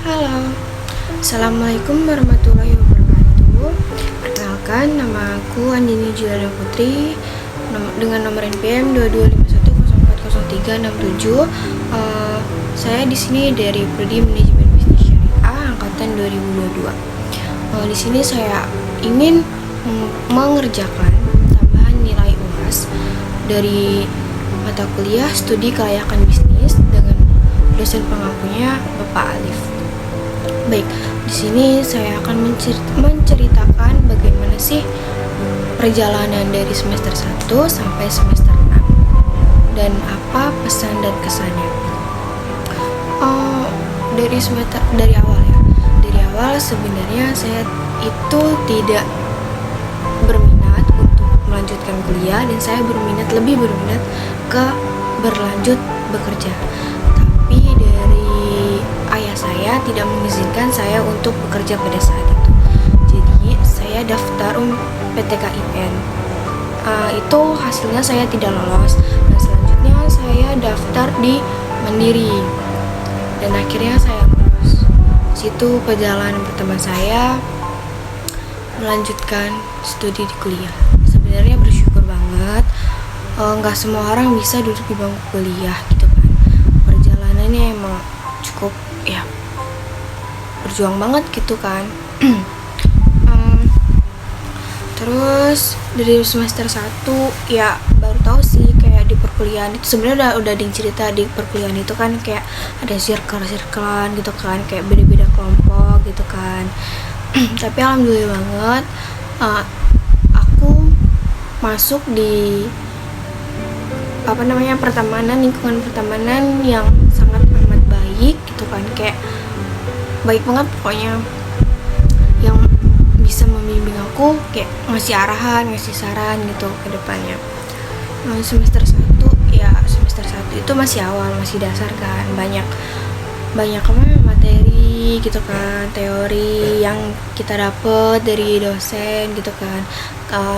Halo, Assalamualaikum warahmatullahi wabarakatuh. Perkenalkan, nama aku Andini Juliana Putri dengan nomor NPM 2251040367. Saya di sini dari Prodi Manajemen Bisnis Syariah angkatan 2022. Di sini saya ingin mengerjakan tambahan nilai UAS dari mata kuliah Studi Kelayakan Bisnis dengan dosen pengampunya Bapak Alif. Baik, di sini saya akan menceritakan bagaimana sih perjalanan dari semester 1 sampai semester 6 dan apa pesan dan kesannya. Dari awal ya. Dari awal sebenarnya saya itu tidak berminat untuk melanjutkan kuliah dan saya lebih berminat ke berlanjut bekerja. Tapi dari ayah saya tidak mengizinkan saya untuk bekerja pada saat itu. Jadi saya daftar PTKIN. Itu hasilnya saya tidak lolos. Nah, selanjutnya saya daftar di Mandiri dan akhirnya saya lolos. Situ perjalanan pertama saya melanjutkan studi di kuliah. Sebenarnya bersyukur banget. Nggak semua orang bisa duduk di bangku kuliah gitu kan. Perjalanannya emang cukup ya berjuang banget gitu kan. Terus dari semester 1 ya baru tahu sih kayak di perkuliahan itu sebenarnya udah ada cerita di perkuliahan itu kan kayak ada circle-circlean gitu kan, kayak beda-beda kelompok gitu kan. Tapi alhamdulillah banget aku masuk di lingkungan pertemanan yang sangat amat baik gitu kan, kayak baik banget pokoknya, yang bisa membimbing aku, kayak ngasih arahan, ngasih saran gitu ke depannya. Semester 1 itu masih awal, masih dasar kan, banyak materi gitu kan, teori yang kita dapet dari dosen gitu kan.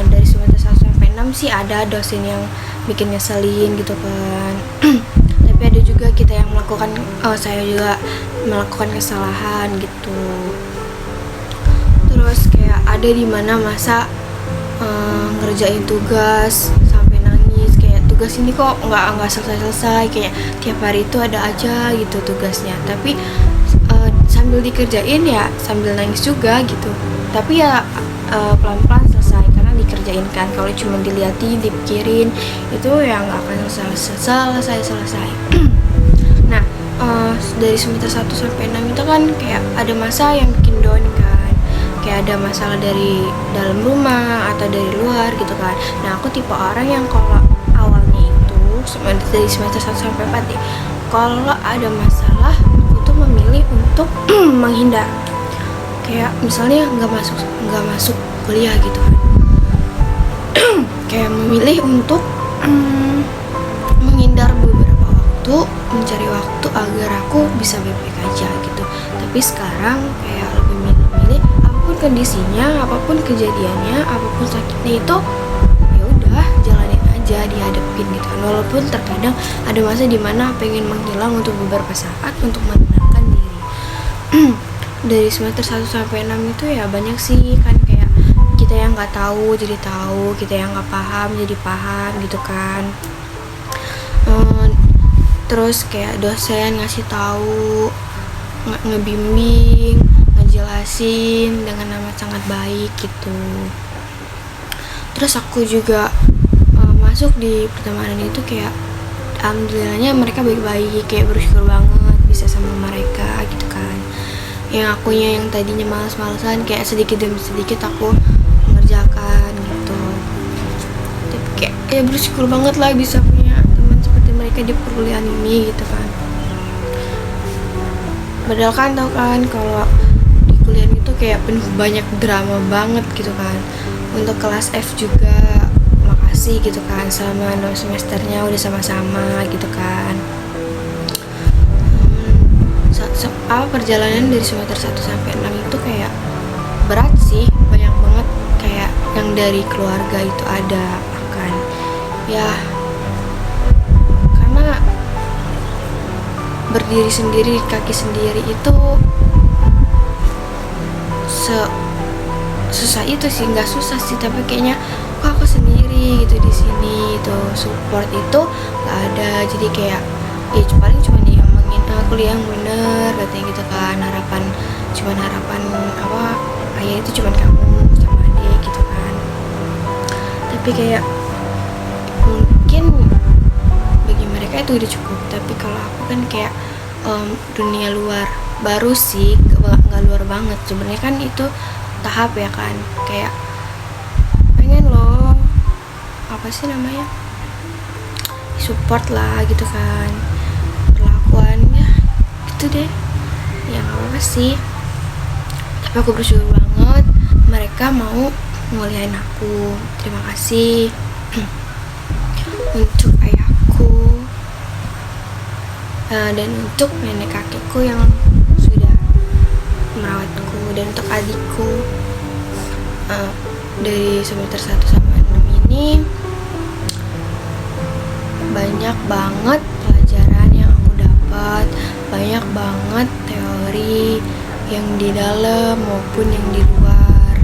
Dari semester 1 sampai 6 sih ada dosen yang bikin ngeselin gitu kan. Tapi ada juga kita yang saya juga melakukan kesalahan gitu. Terus kayak ada di mana masa ngerjain tugas sampai nangis, kayak tugas ini kok nggak selesai, kayak tiap hari itu ada aja gitu tugasnya, tapi sambil dikerjain ya sambil nangis juga gitu, tapi ya pelan-pelan selesai karena dikerjain kan. Kalau cuma diliatin, dipikirin itu ya nggak akan selesai. Nah, dari semester 1 sampai 6 itu kan kayak ada masa yang bikin down kan, kayak ada masalah dari dalam rumah atau dari luar gitu kan. Nah, aku tipe orang yang kalau awalnya itu dari semester 1 sampai 4 deh, kalau ada masalah aku tuh memilih untuk menghindar. Kayak misalnya nggak masuk kuliah gitu kan. Kayak memilih untuk menghindar beberapa waktu, mencari waktu agar aku bisa baik-baik aja gitu. Tapi sekarang kayak lebih milih apapun kondisinya, apapun kejadiannya, apapun sakitnya itu ya udah jalanin aja, dihadapin gitu kan. Walaupun terkadang ada masa dimana pengen menghilang untuk beberapa saat untuk menenangkan diri. Dari semester 1 sampai 6 itu ya banyak sih kan, kayak kita yang nggak tahu jadi tahu, kita yang nggak paham jadi paham gitu kan. Terus kayak dosen ngasih tahu, ngebimbing, ngejelasin dengan amat sangat baik gitu. Terus aku juga masuk di pertemanan itu kayak alhamdulillahnya mereka baik-baik, kayak bersyukur banget bisa sama mereka gitu kan. Yang akunya yang tadinya malas-malasan kayak sedikit demi sedikit aku mengerjakan gitu. Tapi kayak bersyukur banget lah bisa punya teman seperti mereka di perkuliahan ini gitu kan. Padahal kan tau kan kalau di kuliah itu kayak penuh banyak drama banget gitu kan. Untuk kelas F juga makasih gitu kan, sama 6 semesternya udah sama-sama gitu kan. Perjalanan dari semester 1 sampai 6 itu kayak berat sih, banyak banget, kayak yang dari keluarga itu ada kan ya, karena berdiri sendiri di kaki sendiri itu susah itu sih, nggak susah sih, tapi kayaknya kok aku sendiri gitu di sini itu support itu nggak ada. Jadi kayak ya paling cuma diomongin kuliah yang bener katanya gitu kan, harapan apa ayah itu cuma kamu sama adik gitu kan. Tapi kayak mungkin bagi mereka itu udah cukup, tapi kalau aku kan kayak dunia luar baru sih, nggak luar banget sebenarnya kan, itu tahap ya kan, kayak pengen loh apa sih namanya support lah gitu kan, perlakuannya gitu deh ya, nggak apa-apa sih. Tapi aku bersyukur banget mereka mau nguliahin aku, terima kasih. Untuk ayahku dan untuk nenek kakekku yang sudah merawatku, dan untuk adikku dari semester 1 sampai 6 ini banyak banget pelajaran yang aku dapat, banyak banget teori yang di dalam maupun yang di luar,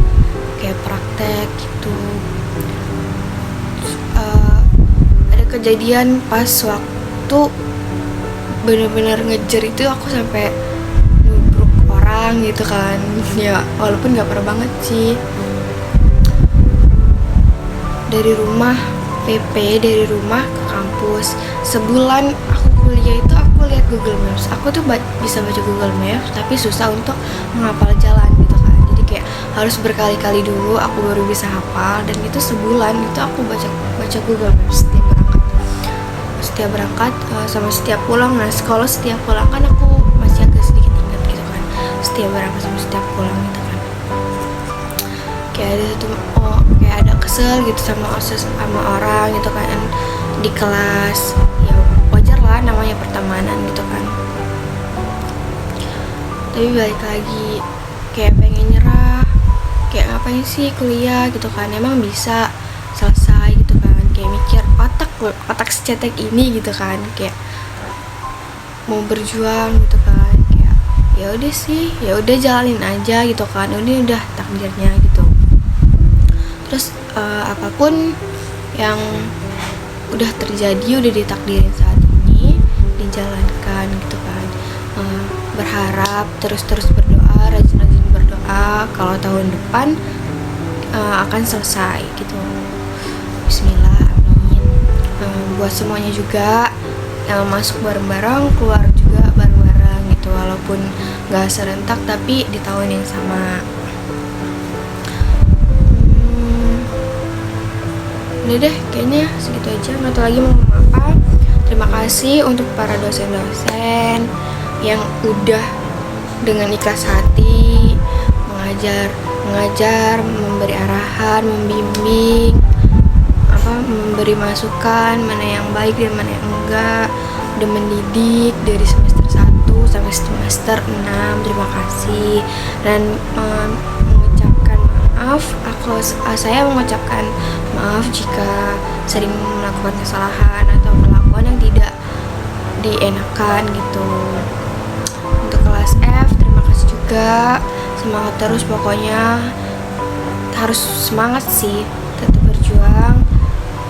kayak praktek gitu. Ada kejadian pas waktu bener-bener ngejar itu aku sampai nubruk orang gitu kan ya, walaupun nggak parah banget sih. Dari rumah PP, dari rumah ke kampus, sebulan aku kuliah itu aku lihat Google Maps, aku tuh bisa baca Google Maps tapi susah untuk menghafal jalan gitu kan. Jadi kayak harus berkali-kali dulu aku baru bisa hafal, dan itu sebulan itu aku baca Google Maps setiap berangkat sama setiap pulang. Nah kalau setiap pulang kan aku masih agak sedikit ingat gitu kan, setiap berangkat sama setiap pulang gitu kan, kayak ada kayak ada kesel gitu sama orang gitu kan di kelas, ya wajar lah namanya pertemanan gitu kan. Tapi balik lagi kayak pengen nyerah, kayak ngapain sih kuliah gitu kan, emang bisa selesai gitu kan, kayak mikir otak secetek ini gitu kan, kayak mau berjuang gitu kan, kayak ya udah sih, ya udah jalanin aja gitu kan, udah takdirnya gitu. Terus apapun yang udah terjadi, udah ditakdirin saat ini, dijalankan gitu kan. Berharap, terus berdoa, rajin-rajin berdoa kalau tahun depan akan selesai gitu. Bismillah, amin. Buat semuanya juga yang masuk bareng-bareng, keluar juga bareng-bareng gitu, walaupun gak serentak tapi di tahun yang sama. Udah deh, kayaknya segitu aja, nggak tahu lagi mau ngomong apa. Terima kasih untuk para dosen-dosen yang udah dengan ikhlas hati mengajar, memberi arahan, membimbing, memberi masukan mana yang baik dan mana yang enggak, udah mendidik dari semester 1 sampai semester 6. Terima kasih, dan mengucapkan maaf, saya mengucapkan maaf jika sering melakukan kesalahan atau perlakuan yang tidak dienakan gitu. Untuk kelas F, terima kasih juga, semangat terus pokoknya, harus semangat sih, tetap berjuang,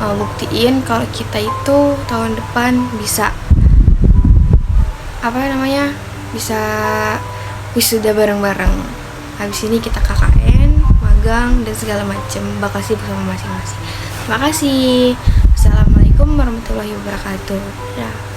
buktiin kalau kita itu tahun depan bisa bisa wisuda bareng-bareng. Habis ini kita KKN, magang dan segala macam, bakal sibuk sama masing-masing. Terima kasih. Assalamualaikum warahmatullahi wabarakatuh. Dadah.